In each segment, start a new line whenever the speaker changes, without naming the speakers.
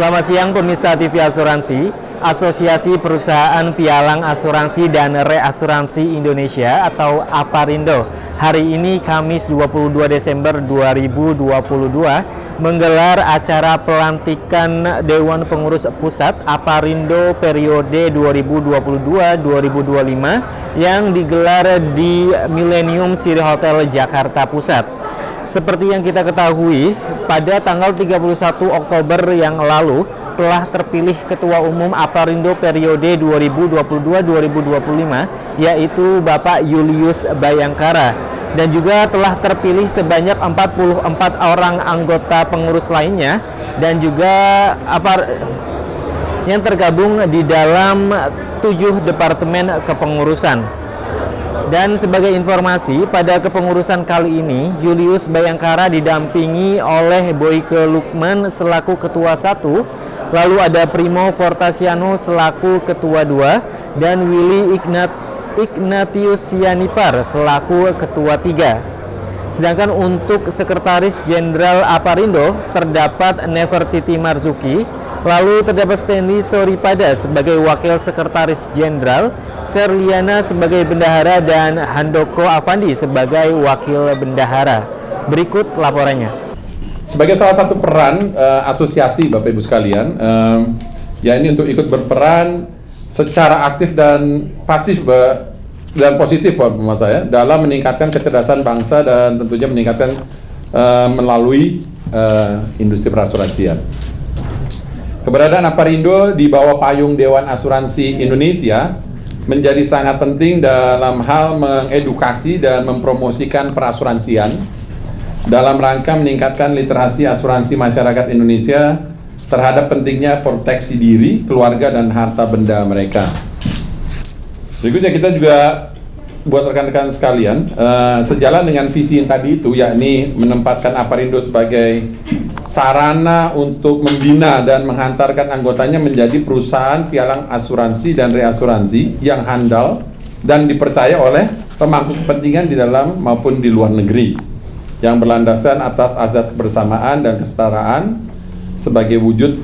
Selamat siang pemirsa TV Asuransi. Asosiasi Perusahaan Pialang Asuransi dan Reasuransi Indonesia atau APARindo hari ini Kamis 22 Desember 2022 menggelar acara pelantikan Dewan Pengurus Pusat APARindo periode 2022-2025 yang digelar di Millennium City Hotel Jakarta Pusat. Seperti yang kita ketahui, pada tanggal 31 Oktober yang lalu telah terpilih Ketua Umum APARindo periode 2022-2025 yaitu Bapak Julius Bayangkara, dan juga telah terpilih sebanyak 44 orang anggota pengurus lainnya dan juga yang tergabung di dalam 7 departemen kepengurusan. Dan sebagai informasi, pada kepengurusan kali ini, Julius Bayangkara didampingi oleh Boyke Lukman selaku Ketua 1, lalu ada Primo Fortasiano selaku Ketua 2, dan Willy Ignatius Sianipar selaku Ketua 3. Sedangkan untuk Sekretaris Jenderal APARindo terdapat Nefertiti Marzuki, lalu terdapat Stanley Soripada sebagai Wakil Sekretaris Jenderal, Serliana sebagai Bendahara, dan Handoko Afandi sebagai Wakil Bendahara. Berikut laporannya.
Sebagai salah satu peran asosiasi Bapak Ibu sekalian, ya ini untuk ikut berperan secara aktif dan pasif dan positif Mas saya dalam meningkatkan kecerdasan bangsa dan tentunya meningkatkan melalui industri perasuransian. Keberadaan APARindo di bawah payung Dewan Asuransi Indonesia menjadi sangat penting dalam hal mengedukasi dan mempromosikan perasuransian dalam rangka meningkatkan literasi asuransi masyarakat Indonesia terhadap pentingnya proteksi diri, keluarga, dan harta benda mereka. Berikutnya kita juga buat rekan-rekan sekalian, sejalan dengan visi yang tadi itu, yakni menempatkan APARindo sebagai sarana untuk membina dan menghantarkan anggotanya menjadi perusahaan pialang asuransi dan reasuransi yang handal dan dipercaya oleh pemangku kepentingan di dalam maupun di luar negeri, yang berlandaskan atas azas kebersamaan dan kesetaraan sebagai wujud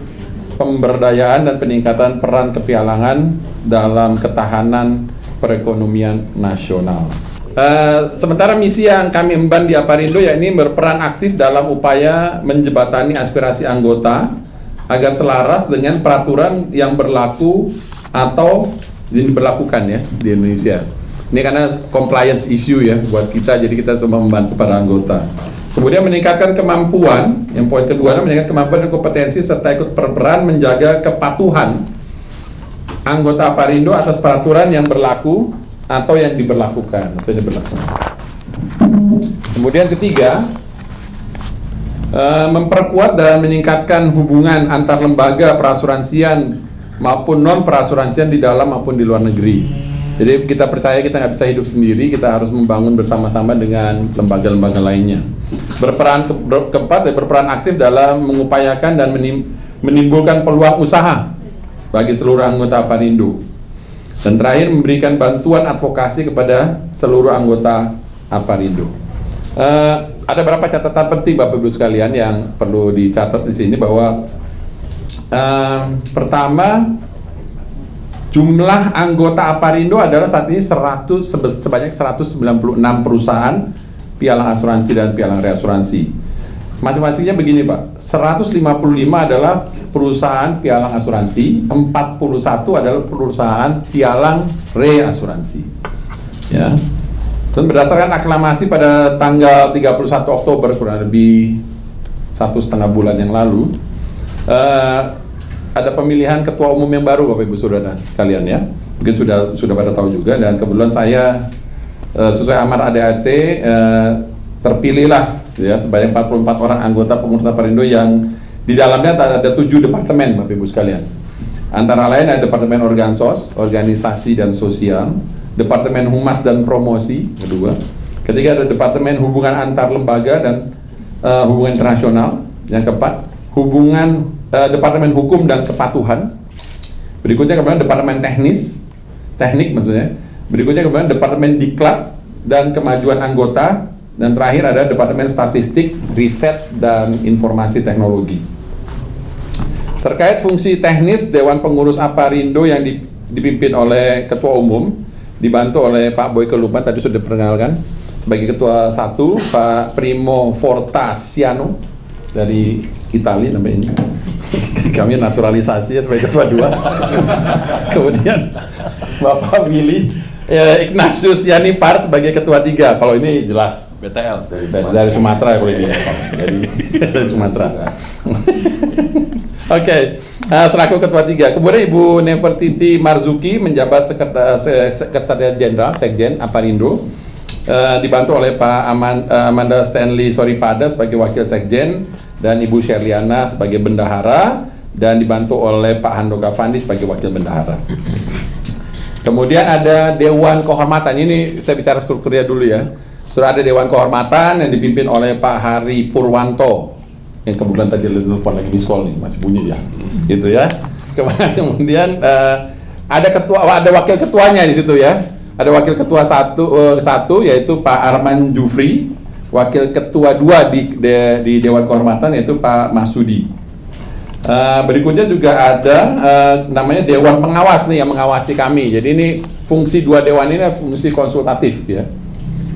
pemberdayaan dan peningkatan peran kepialangan dalam ketahanan perekonomian nasional. Sementara misi yang kami emban di APARindo yakni berperan aktif dalam upaya menjembatani aspirasi anggota agar selaras dengan peraturan yang berlaku atau diberlakukan ya di Indonesia. Ini karena compliance issue ya buat kita, jadi kita coba membantu para anggota. Kemudian meningkatkan kemampuan, yang poin kedua, meningkatkan kemampuan dan kompetensi serta ikut berperan menjaga kepatuhan anggota APARindo atas peraturan yang berlaku atau yang diberlakukan. Kemudian ketiga, memperkuat dan meningkatkan hubungan antar lembaga perasuransian maupun non perasuransian di dalam maupun di luar negeri. Jadi kita percaya kita nggak bisa hidup sendiri, kita harus membangun bersama-sama dengan lembaga-lembaga lainnya. Keempat, berperan aktif dalam mengupayakan dan menimbulkan peluang usaha bagi seluruh anggota APARindo. Dan terakhir, memberikan bantuan advokasi kepada seluruh anggota APARindo. Ada beberapa catatan penting Bapak Ibu sekalian yang perlu dicatat di sini bahwa pertama, jumlah anggota APARindo adalah saat ini sebanyak 196 perusahaan pialang asuransi dan pialang reasuransi. Masing-masingnya begini Pak, 155 adalah perusahaan pialang asuransi, 41 adalah perusahaan pialang reasuransi. Ya. Dan berdasarkan aklamasi pada tanggal 31 Oktober kurang lebih 1,5 bulan yang lalu, ada pemilihan ketua umum yang baru Bapak Ibu Saudara sekalian ya. Mungkin sudah pada tahu juga, dan kebetulan saya sesuai amar ADART terpilihlah ya sebanyak 44 orang anggota pengurus APARindo yang di dalamnya ada 7 departemen Bapak Ibu sekalian. Antara lain ada Departemen Organsos, Organisasi dan Sosial, Departemen Humas dan Promosi, kedua. Ketiga ada Departemen Hubungan Antar Lembaga dan Hubungan Internasional. Yang keempat, Departemen Hukum dan Kepatuhan. Berikutnya kemudian Departemen Teknik maksudnya. Berikutnya kemudian Departemen Diklat dan Kemajuan Anggota. Dan terakhir ada Departemen Statistik, Riset, dan Informasi Teknologi. Terkait fungsi teknis Dewan Pengurus Aparindo yang dipimpin oleh Ketua Umum, dibantu oleh Pak Boyke Lukman, tadi sudah diperkenalkan. Sebagai Ketua 1, Pak Primo Fortasiano dari Italia namanya ini. Kami naturalisasi ya sebagai Ketua 2. Kemudian Bapak Willy Ignatius Yanipar sebagai Ketua 3. Kalau ini jelas
BTL
dari Sumatera kalau ini ya. Dari Sumatera. Oke, selaku Ketua 3. Kemudian Ibu Nefertiti Marzuki menjabat Sekretaris Jenderal Sekjen Aparindo, dibantu oleh Pak Amanda Stanley Soripada sebagai Wakil Sekjen dan Ibu Sherliana sebagai Bendahara, dan dibantu oleh Pak Handoko Fandi sebagai Wakil Bendahara. Kemudian ada Dewan Kehormatan. Ini saya bicara strukturnya dulu ya. Sudah ada Dewan Kehormatan yang dipimpin oleh Pak Hari Purwanto, yang kebetulan tadi telepon lagi di sekolah nih, masih bunyi ya, gitu ya. Kemudian ada wakil ketuanya di situ ya. Ada wakil ketua satu yaitu Pak Arman Jufri, wakil ketua 2 di Dewan Kehormatan yaitu Pak Masudi. Berikutnya juga ada namanya Dewan Pengawas nih yang mengawasi kami. Jadi ini fungsi 2 dewan ini fungsi konsultatif ya.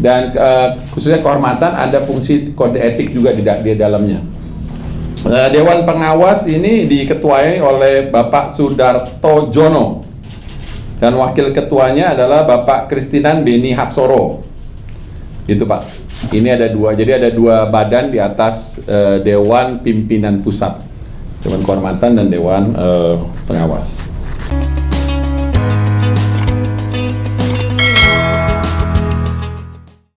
Dan khususnya kehormatan ada fungsi kode etik juga di dalamnya. Dewan Pengawas ini diketuai oleh Bapak Sudarto Jono, dan wakil ketuanya adalah Bapak Kristinan Beni Hapsoro. Itu Pak. Ini ada 2, jadi ada 2 badan di atas Dewan Pimpinan Pusat, Dewan Kehormatan dan Dewan Pengawas.